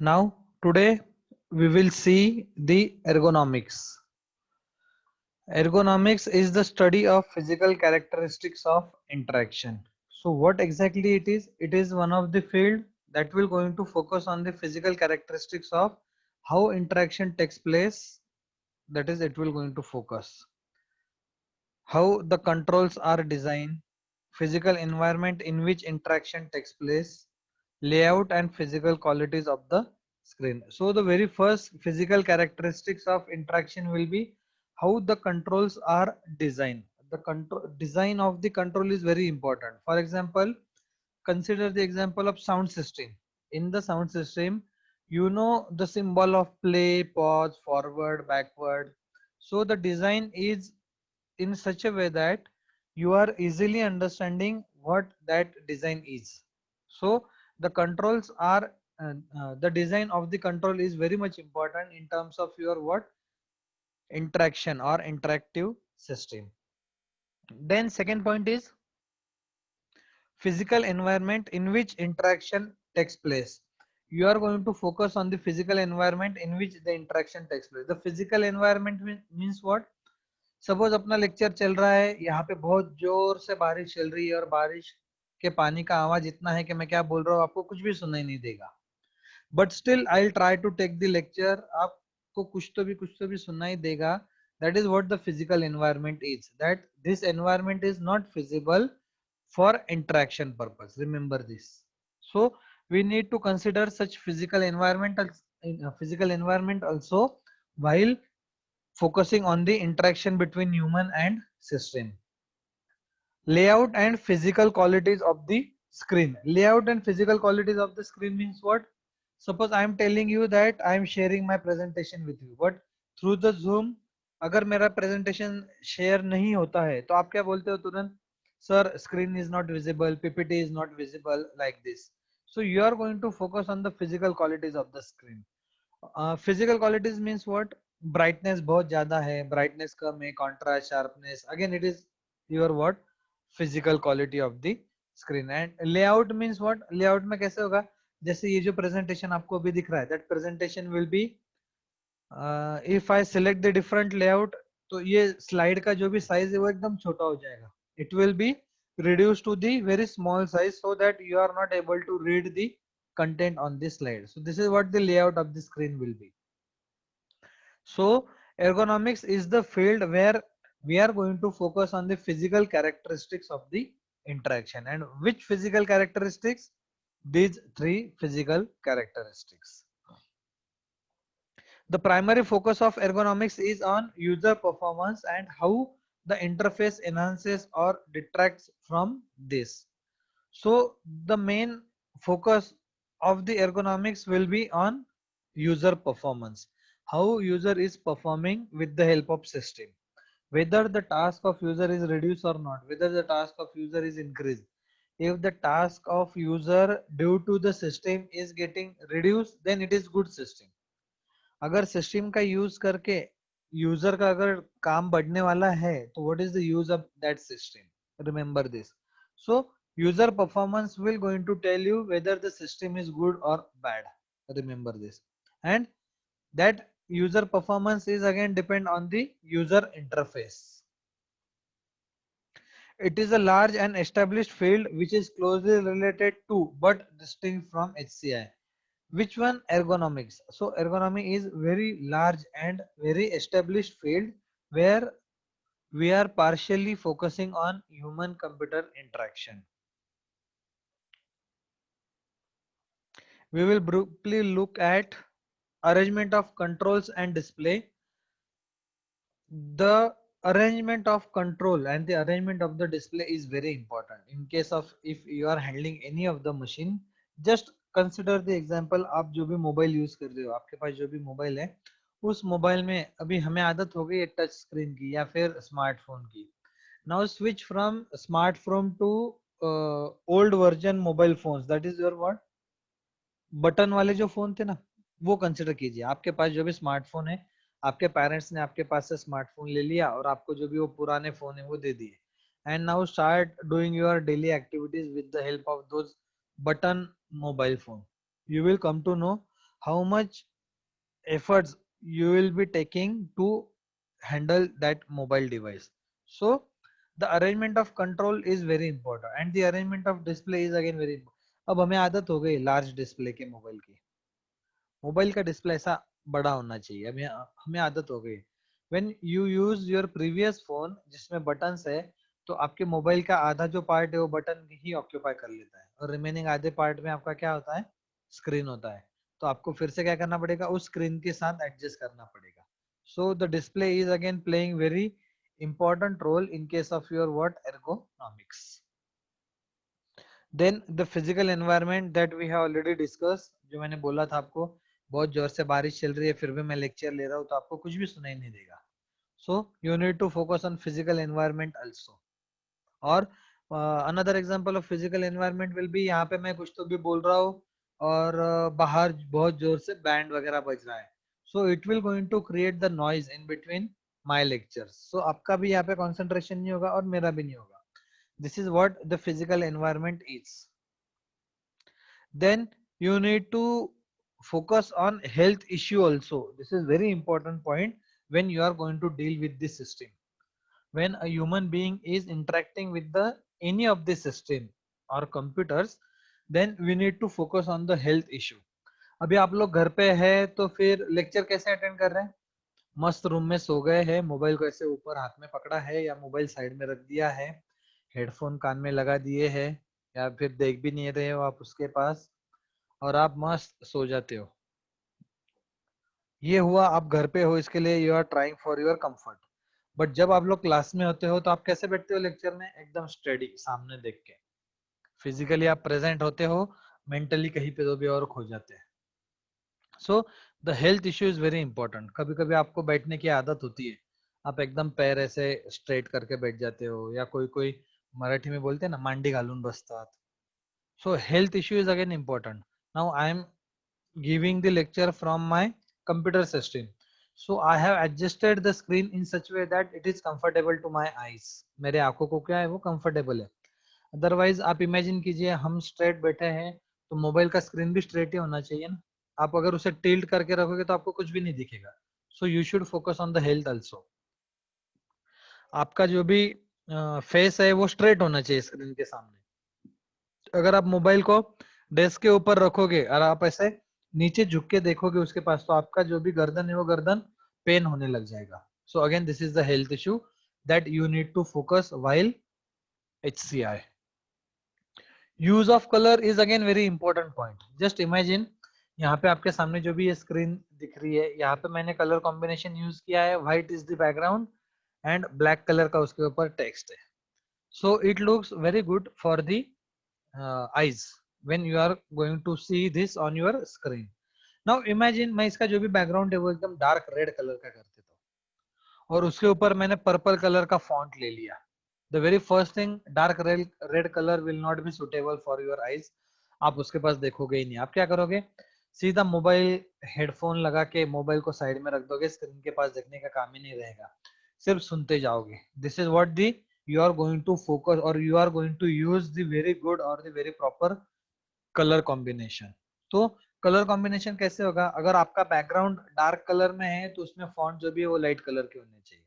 Now, today we will see the ergonomics. Ergonomics is the study of physical characteristics of interaction. So, what exactly it is? It is one of the field that will going to focus on the physical characteristics of how interaction takes place. That is, it will going to focus how the controls are designed, physical environment in which interaction takes place, layout and physical qualities of the screen. So the very first physical characteristics of interaction will be how the controls are designed. The control design of the control is very important. For example, consider the example of sound system. In the sound system, you know the symbol of play, pause, forward, backward. So the design is in such a way that you are easily understanding what that design is. So the controls are the design of the control is very much important in terms of your what interaction or interactive system. Then second point is physical environment in which interaction takes place. You are going to focus on the physical environment in which the interaction takes place. The physical environment means what? Suppose अपना lecture चल रहा है, यहाँ पे बहुत जोर से बारिश चल रही है और बारिश के पानी का आवाज इतना है कि मैं क्या बोल रहा हूँ आपको कुछ भी सुनाई नहीं देगा. But still I will try to take the lecture. आपको कुछ तो भी सुनाई देगा. That is what the physical environment is. That this environment is not feasible for interaction purpose. Remember this. So we need to consider such physical environment also while focusing on the interaction between human and system. Layout and physical qualities of the screen. Layout and physical qualities of the screen means what? Suppose I am telling you that I am sharing my presentation with you, but through the Zoom अगर मेरा presentation share नहीं होता है तो आप क्या बोलते हो तुरंत? Sir, screen is not visible, PPT is not visible, like this. So you are going to focus on the physical qualities of the screen. Physical qualities means what? Brightness बहुत ज्यादा है, brightness कम है, contrast, sharpness. Again, it is your what? Physical quality of the screen. And layout means what? Layout में कैसे होगा? जैसे ये जो presentation आपको अभी दिख रहा है, that presentation will be if I select the different layout, तो ये slide का जो भी size है वो एकदम छोटा हो जाएगा. It will be reduced to the very small size so that you are not able to read the content on this slide. So this is what the layout of the screen will be. So ergonomics is the field where we are going to focus on the physical characteristics of the interaction. And which physical characteristics? These three physical characteristics. The primary focus of ergonomics is on user performance and how the interface enhances or detracts from this. So the main focus of the ergonomics will be on user performance. How user is performing with the help of system. Whether the task of user is reduced or not, whether the task of user is increased. If the task of user due to the system is getting reduced, then it is good system. अगर system का use करके user का अगर काम बढ़ने वाला है तो what is the use of that system. Remember this. So user performance will going to tell you whether the system is good or bad. Remember this. And that user performance is again depend on the user interface. It is a large and established field which is closely related to but distinct from HCI. Which one? Ergonomics. So ergonomy is very large and very established field where we are partially focusing on human computer interaction. We will briefly look at arrangement of controls and display. The arrangement of control and the arrangement of the display is very important. In case of if you are handling any of the machine, just consider the example. आप जो भी mobile use कर रहे हो, आपके पास जो भी mobile है, उस मोबाइल में अभी हमें आदत हो गई है टच स्क्रीन की या फिर स्मार्टफोन की. Now switch from smartphone to old version mobile phones. That is your what? Button वाले जो फोन थे ना, वो कंसिडर कीजिए. आपके पास जो भी स्मार्टफोन है, आपके पेरेंट्स ने आपके पास से स्मार्टफोन ले लिया और आपको जो भी वो पुराने फोन है वो दे दिए. And now start doing your daily activities with the help of those button mobile phone. You will come to know how much efforts you will be taking to handle that mobile device. So the arrangement of control is very important and the arrangement of display is again very important. अब हमें आदत हो गई large display के mobile की, mobile का display ऐसा बड़ा होना चाहिए, हमें हमें आदत हो गई. When you use your previous phone जिसमें बटन्स है, तो आपके मोबाइल का आधा जो पार्ट है वो बटन ही ऑक्यूपाई कर लेता है और रिमेनिंग आधे पार्ट में आपका क्या होता है, स्क्रीन होता है. तो आपको फिर से क्या करना पड़ेगा, उस स्क्रीन के साथ एडजस्ट करना पड़ेगा. So the display is again playing very important role in case of your what ergonomics. Then the physical environment that we have already discuss, जो मैंने बोला था आपको, बहुत जोर से बारिश चल रही है फिर भी मैं लेक्चर ले रहा हूँ तो आपको कुछ भी सुनाई नहीं देगा. So you need to focus on physical environment also. और another example of physical environment will be, यहाँ पे मैं कुछ तो भी बोल रहा हूँ और बाहर बहुत जोर से बैंड वगैरह बज रहा है, so it will going to create the noise in between my lectures. So आपका भी यहाँ पे कंसंट्रेशन नहीं होगा और मेरा भी नहीं होगा. This is what the physical environment is. Then you need to focus on health issue also. This is very important point when you are going to deal with this system. When a human being is interacting with the any of the system or computers, then we need to focus on the health issue. अभी आप लोग घर पे है तो फिर lecture कैसे attend कर रहे हैं, मस्त रूम में सो गए हैं, मोबाइल को ऐसे ऊपर हाथ में पकड़ा है या मोबाइल साइड में रख दिया है, हेडफोन कान में लगा दिए हैं या फिर देख भी नहीं रहे हो आप उसके पास और आप मस्त सो जाते हो. ये हुआ आप घर पे हो, इसके लिए you are trying for your comfort. But जब आप लोग क्लास में होते हो तो आप कैसे बैठते हो लेक्चर में, एकदम स्टडी सामने देख के. फिजिकली आप प्रेजेंट होते हो, मेंटली कहीं पे तो भी और खो जाते हैं. So the health issue is very important. कभी कभी आपको बैठने की आदत होती है, आप एकदम पैर ऐसे स्ट्रेट करके बैठ जाते हो या कोई कोई मराठी में बोलते हैं ना मांडी घालून बसतात. सो health issue is again important. Now I am giving the lecture from my computer system, so I have adjusted the screen in such way that it is comfortable to my eyes. मेरे आंखों को क्या है, वो comfortable है. Otherwise आप imagine कीजिए हम स्ट्रेट बैठे हैं तो मोबाइल का स्क्रीन भी स्ट्रेट ही होना चाहिए ना. आप अगर उसे टिल्ट करके रखोगे तो आपको कुछ भी नहीं दिखेगा. So you should focus on the health also. आपका जो भी फेस है वो स्ट्रेट होना चाहिए स्क्रीन के सामने. अगर आप मोबाइल को डेस्क के ऊपर रखोगे और आप ऐसे नीचे झुक के देखोगे उसके पास, तो आपका जो भी गर्दन है वो गर्दन पेन होने लग जाएगा. So again this is the health issue that you need to focus while HCI. Use of colour is again very important point. Just imagine यहाँ पे आपके सामने जो भी ये स्क्रीन दिख रही है, यहाँ पे मैंने कलर कॉम्बिनेशन यूज किया है, white is the background and black colour का उसके ऊपर टेक्स्ट है. So it looks very good for the eyes when you are going to see this on your screen. Now imagine मैं इसका जो भी बैकग्राउंड है वो एकदम डार्क रेड कलर का कर देता हूँ और उसके ऊपर मैंने पर्पल कलर का फॉन्ट ले लिया. The very first thing, dark red colour will not be suitable for your eyes. आप उसके पास देखोगे ही नहीं. आप क्या करोगे, सीधा मोबाइल हेडफोन लगा के मोबाइल को साइड में रख दोगे, स्क्रीन के पास देखने का काम ही नहीं रहेगा, सिर्फ सुनते जाओगे. This is what the you are going to focus or you are going to use the very good or the very proper color combination. तो कलर कॉम्बिनेशन कैसे होगा, अगर आपका बैकग्राउंड डार्क कलर में है तो उसमें फॉन्ट जो भी है वो लाइट कलर के होने चाहिए.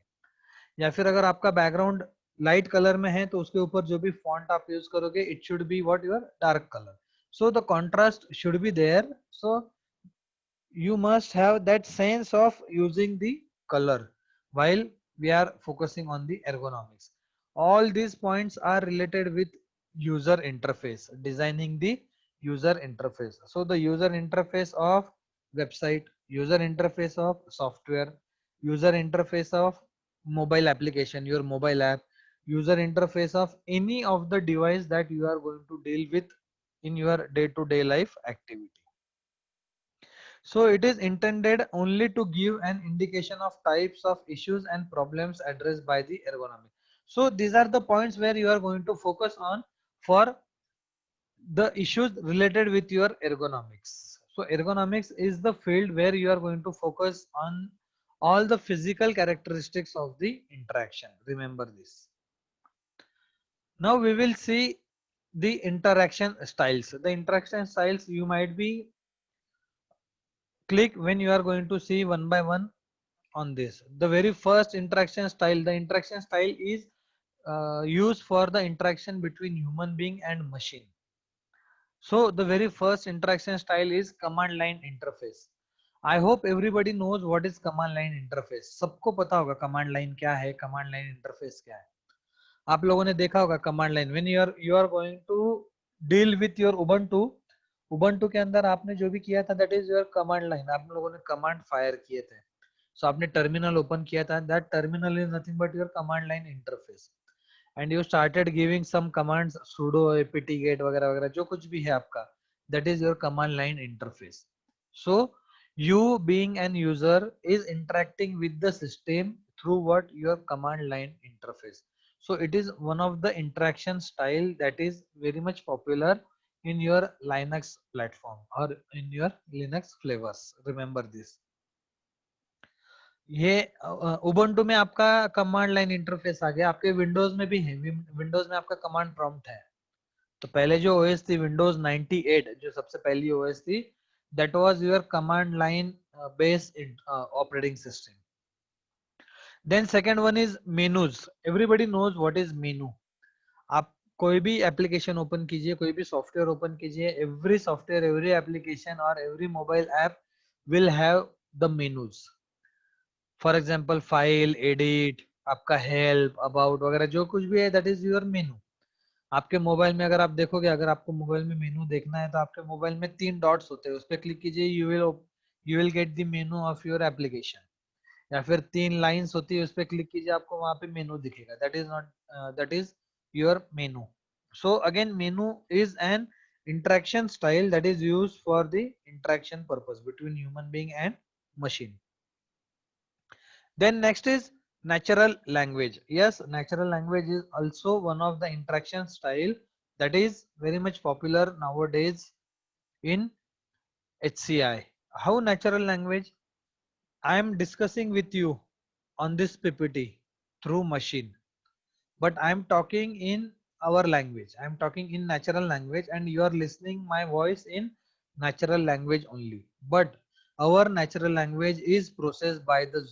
या फिर अगर आपका बैकग्राउंड लाइट कलर में है तो उसके ऊपर जो भी फॉन्ट आप यूज करोगे it should be what your dark colour. So the contrast should be there. So you must have that sense of using the color while we are focusing on the ergonomics. All these points are related with user interface, designing the user interface. So the user interface of website, user interface of software, user interface of mobile application, your mobile app, user interface of any of the device that you are going to deal with in your day-to-day life activity. So it is intended only to give an indication of types of issues and problems addressed by the ergonomic. So these are the points where you are going to focus on for the issues related with your ergonomics. So ergonomics is the field where you are going to focus on all the physical characteristics of the interaction. Remember this. Now we will see the interaction styles. The interaction styles you might be click when you are going to see one by one on this. The very first interaction style, the interaction style is used for the interaction between human being and machine. So the very first interaction style is command line interface. I hope everybody knows what is command line interface. सबको पता होगा command line क्या है, command line interface क्या है. आप लोगों ने देखा होगा command line. When you are going to deal with your Ubuntu, Ubuntu के अंदर आपने जो भी किया था that is your command line. आप लोगों ने command fire किए थे. So आपने terminal open किया था. That terminal is nothing but your command line interface. And you started giving some commands sudo apt get वगैरह वगैरह जो कुछ भी है आपका, that is your command line interface. So you being an user is interacting with the system through what your command line interface. So it is one of the interaction style that is very much popular in your Linux platform or in your Linux flavors. Remember this. ये Ubuntu में आपका command line interface आ गया, आपके Windows में भी है. Windows में आपका कमांड प्रॉम्प्ट है. तो पहले जो ओएस थी विंडोज 98, जो सबसे पहली ओएस थी, that was your command line based operating system. Then second one is menus. Everybody knows what is menu. आप कोई भी एप्लीकेशन ओपन कीजिए, कोई भी सॉफ्टवेयर ओपन कीजिए, एवरी सॉफ्टवेयर, एवरी एप्लीकेशन और every mobile app will have the menus. For example file, edit, आपका help, about वगैरह जो कुछ भी है दैट इज योर मेनू. आपके मोबाइल में अगर आप देखोगे, अगर आपको मोबाइल में मेनू देखना है तो आपके मोबाइल में 3 डॉट्स होते हैं, उस पर क्लिक कीजिए, you will get the menu of your application. या फिर 3 लाइंस होती है, उस पर क्लिक कीजिए, आपको वहां पे मेनू दिखेगा. That is your menu. So again menu is an interaction style that is used for the interaction purpose between human being and machine. Then next is natural language. Yes, natural language is also one of the interaction style that is very much popular nowadays in HCI. How natural language? I am discussing with you on this PPT through machine, but I am talking in our language. I am talking in natural language and you are listening my voice in natural language only. But our natural language is processed by the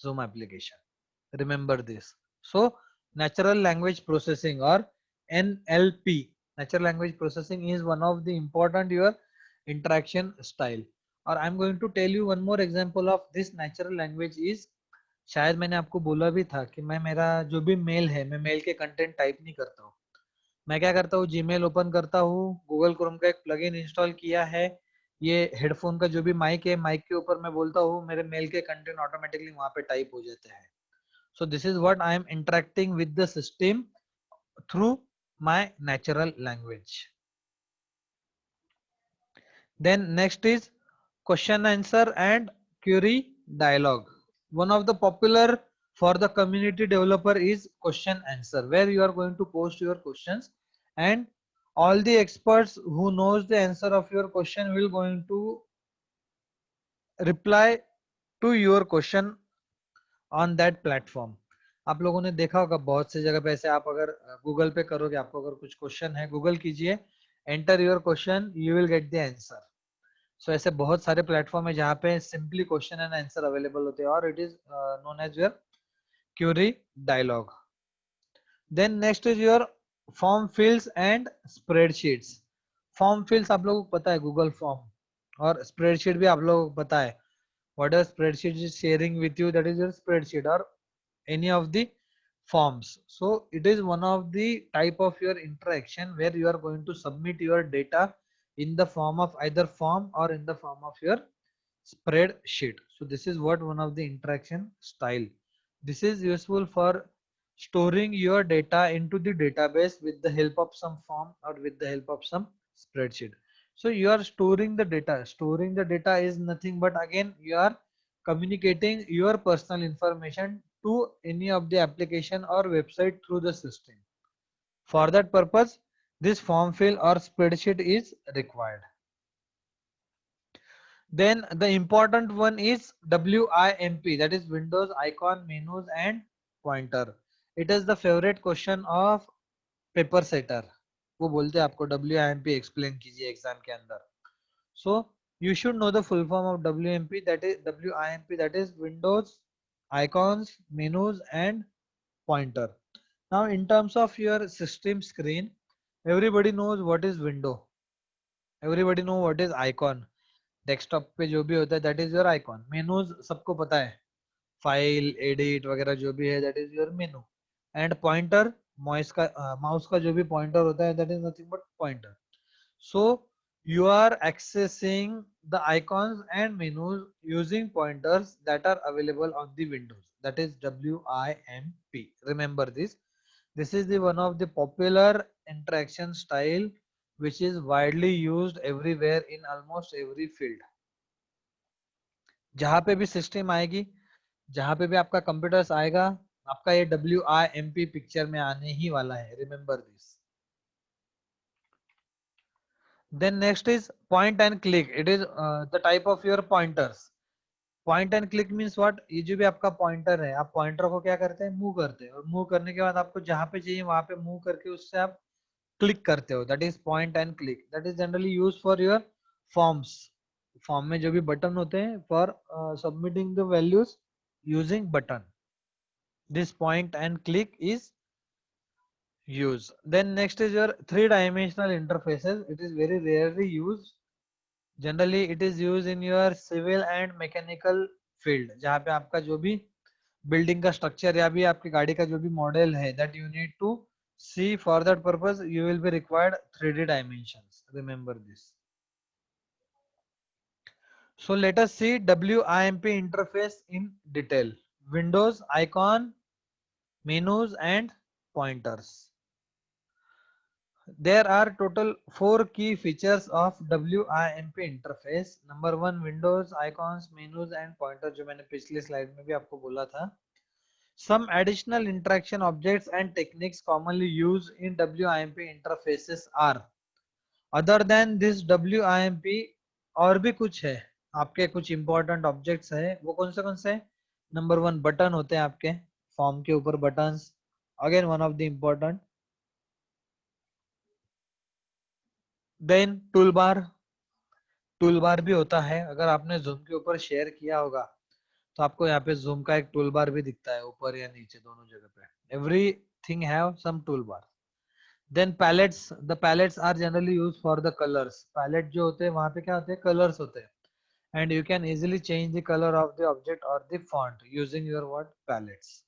Zoom application. Remember this. So natural language processing or NLP, natural language processing is one of the important your interaction style. और I'm going to tell you one more example of this natural language is, शायद मैंने आपको बोला भी था कि मैं मेरा जो भी मेल है, मैं मेल के कंटेंट टाइप नहीं करता हूँ. मैं क्या करता हूँ, जीमेल ओपन करता हूँ, गूगल क्रोम का एक प्लगइन इंस्टॉल किया है, ये हेडफोन का जो भी माइक है, माइक के ऊपर मैं बोलता हूँ, मेरे मेल के कंटेंट ऑटोमेटिकली वहां पे टाइप हो जाते हैं. So this is what I am interacting with the system through my natural language. Then next is question answer and query dialogue. One of the popular for the community developer is question answer, where you are going to post your questions and all the experts who knows the answer of your question will going to reply to your question on that platform. आप लोगों ने देखा होगा बहुत सी जगह पे ऐसे, आप अगर गूगल पे करोगे, आपको अगर कुछ क्वेश्चन है, गूगल कीजिए, enter your question, you will get the answer. So ऐसे बहुत सारे प्लेटफॉर्म है जहाँ पे simply question and answer available होते हैं और it is known as your query dialogue. Then next is your form fills and spreadsheets. Form fills आप लोगों को पता है, गूगल फॉर्म, और स्प्रेडशीट भी आप लोगों को पता है. What a spreadsheet is sharing with you, that is your spreadsheet or any of the forms. So it is one of the type of your interaction where you are going to submit your data in the form of either form or in the form of your spreadsheet. So this is what one of the interaction style. This is useful for storing your data into the database with the help of some form or with the help of some spreadsheet. So you are storing the data. Storing the data is nothing but again you are communicating your personal information to any of the application or website through the system. For that purpose, this form fill or spreadsheet is required. Then the important one is WIMP, that is Windows icon, menus and pointer. It is the favorite question of paper setter. वो बोलते हैं आपको WIMP explain कीजिए exam के अंदर. सो You should know the full form of WMP, that is WIMP, that is Windows, icons, menus, and pointer. Now, in terms of your system screen, everybody knows what is window. Everybody know what is icon. Desktop पे जो भी होता है that is your icon. Menus सबको पता है, file edit वगैरह जो भी है that is your menu. And pointer, mouse का जो भी पॉइंटर होता है that is nothing but pointer. So you are accessing the icons and menus using pointers that are available on the windows, that is WIMP. Remember this. This is the one of the popular interaction style which is widely used everywhere in almost every field. जहां पे भी system आएगी, जहां पे भी आपका computers आएगा, आपका ये WIMP पिक्चर में आने ही वाला है. Remember this. Then next is point and click. It is the type of your pointers. Point and click means what? ये जो भी आपका पॉइंटर है, आप पॉइंटर को क्या करते हैं, मूव करते हैं, और मूव करने के बाद आपको जहां पे चाहिए वहां पे मूव करके उससे आप क्लिक करते हो. That is point and click. That is generally use for your forms. Form में जो भी बटन होते हैं for submitting the values using button. This point and click is used. Then next is your three-dimensional interfaces. It is very rarely used. Generally, it is used in your civil and mechanical field. जहाँ पे आपका जो भी building का structure या भी आपकी गाड़ी का जो भी मॉडल है, that you need to see. For that purpose, you will be required 3D dimensions. Remember this. So let us see WIMP interface in detail. Windows, icon, menus, and pointers. There are total 4 key features of WIMP interface. Number 1, Windows, icons, menus and pointer, जो मैंने पिछली slide में भी आपको बोला था. Some additional interaction objects and techniques commonly used in WIMP interfaces are. Other than this WIMP, और भी कुछ है आपके, कुछ important objects है. वो कौन से है? Number 1, बटन होते हैं आपके फॉर्म के ऊपर, buttons. Again one of the important. Then toolbar. Toolbar भी होता है. अगर आपने जूम के ऊपर शेयर किया होगा तो आपको यहाँ पे जूम का एक टूल बार भी दिखता है, ऊपर या नीचे दोनों जगह पे. Everything have some toolbar. Then palettes. The palettes are generally use for the colours. Palette जो होते हैं वहां पे क्या होते हैं, कलर्स होते हैं. And you can easily change the colour of the object और the font using your what, palettes.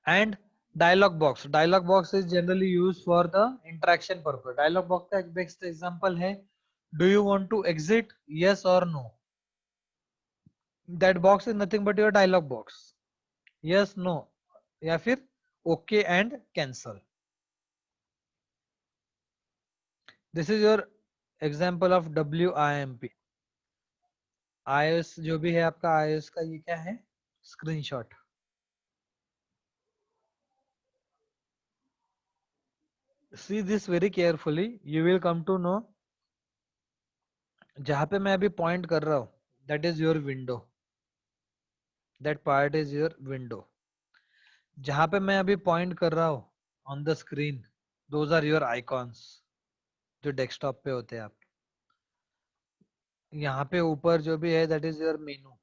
And dialog box. Dialog box is generally used for the interaction purpose. Dialog box का एक best example है, do you want to exit, yes or no. That box is nothing but your dialog box. Yes, no, या फिर okay and cancel. This is your example of WIMP. iOS जो भी है आपका, iOS का ये क्या है, screenshot. See this very carefully, you will come to know. जहां पे मैं अभी पॉइंट कर रहा हूं that is your window. That part is your window. जहां पे मैं अभी पॉइंट कर रहा हूं on the screen, those are your icons जो डेस्कटॉप पे होते हैं आप. यहाँ पे ऊपर जो भी है that is your menu.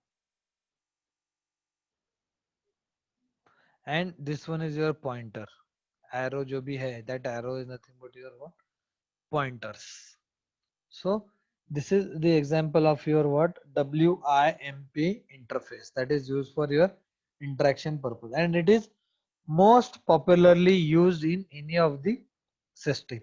And this one is your pointer. Arrow जो भी है that arrow is nothing but your what, pointers. So this is the example of your what, WIMP interface, that is used for your interaction purpose, and it is most popularly used in any of the system.